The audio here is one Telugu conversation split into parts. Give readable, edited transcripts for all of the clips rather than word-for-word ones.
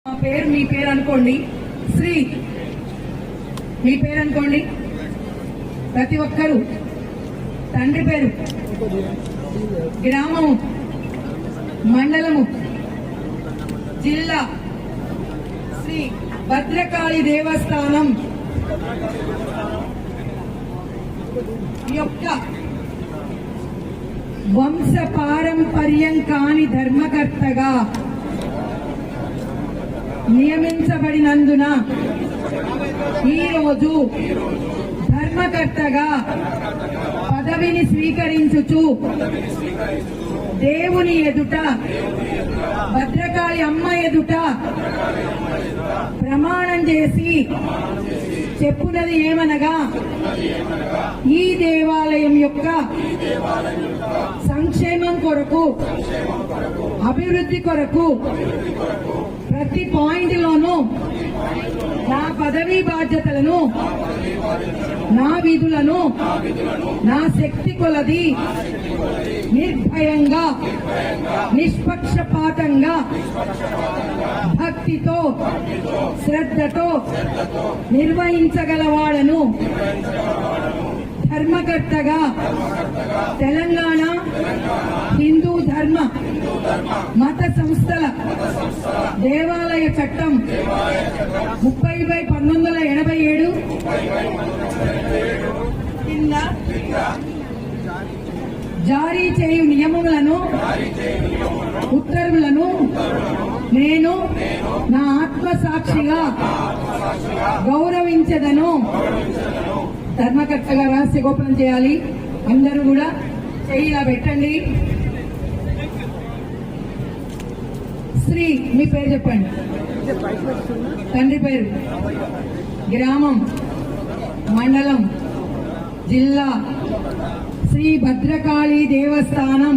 పేరు మీ పేరు అనుకోండి, శ్రీ మీ పేరు అనుకోండి. ప్రతి ఒక్కరూ తండ్రి పేరు, గ్రామము, మండలము, జిల్లా, శ్రీ భద్రకాళి దేవస్థానం యొక్క వంశ పారంపర్యం కాని ధర్మకర్తగా నియమించబడినందున ఈరోజు ధర్మకర్తగా పదవిని స్వీకరించుచు దేవుని ఎదుట, భద్రకాళి అమ్మ ఎదుట ప్రమాణం చేసి చెప్పునది ఏమనగా, ఈ దేవాలయం యొక్క సంక్షేమం కొరకు, అభివృద్ధి కొరకు ప్రతి పాయింట్ లోనూ నా పదవీ బాధ్యతలను, నా విధులను నా శక్తి కొలది నిర్భయంగా, నిష్పక్షపాతంగా, భక్తితో, శ్రద్ధతో నిర్వహించగలవాడను. ధర్మకర్తగా తెలంగాణ హిందూ ధర్మ మత సంస్థల దేవాలయ చట్టం 30/1987 కింద జారీ చేయు నియమములను, ఉత్తర్వులను నేను నా ఆత్మసాక్షిగా గౌరవించదను. ధర్మకర్తగా రహస్య గోపనం చేయాలి. అందరూ కూడా చెయ్యిలా పెట్టండి. శ్రీ మీ పేరు చెప్పండి, తండ్రి పేరు, గ్రామం, మండలం, జిల్లా, శ్రీ భద్రకాళి దేవస్థానం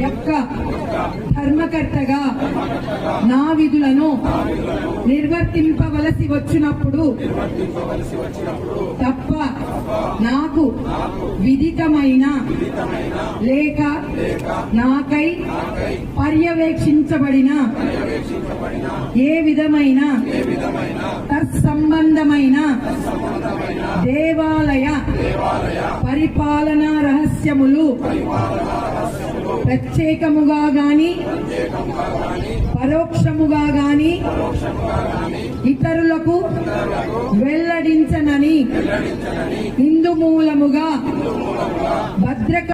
యొక్క ధర్మకర్తగా నా విధులను నిర్వర్తింపవలసి వచ్చినప్పుడు తప్ప నాకు విదితమైన లేక నాకై పర్యవేక్షించబడిన ఏ విధమైన తత్సంబంధమైన దేవాలయ పరిపాలనా రహస్యములు ప్రత్యేకముగా గాని పరోక్షముగా గాని ఇతరులకు వెల్లడించనని ఇందు మూలముగా భద్రక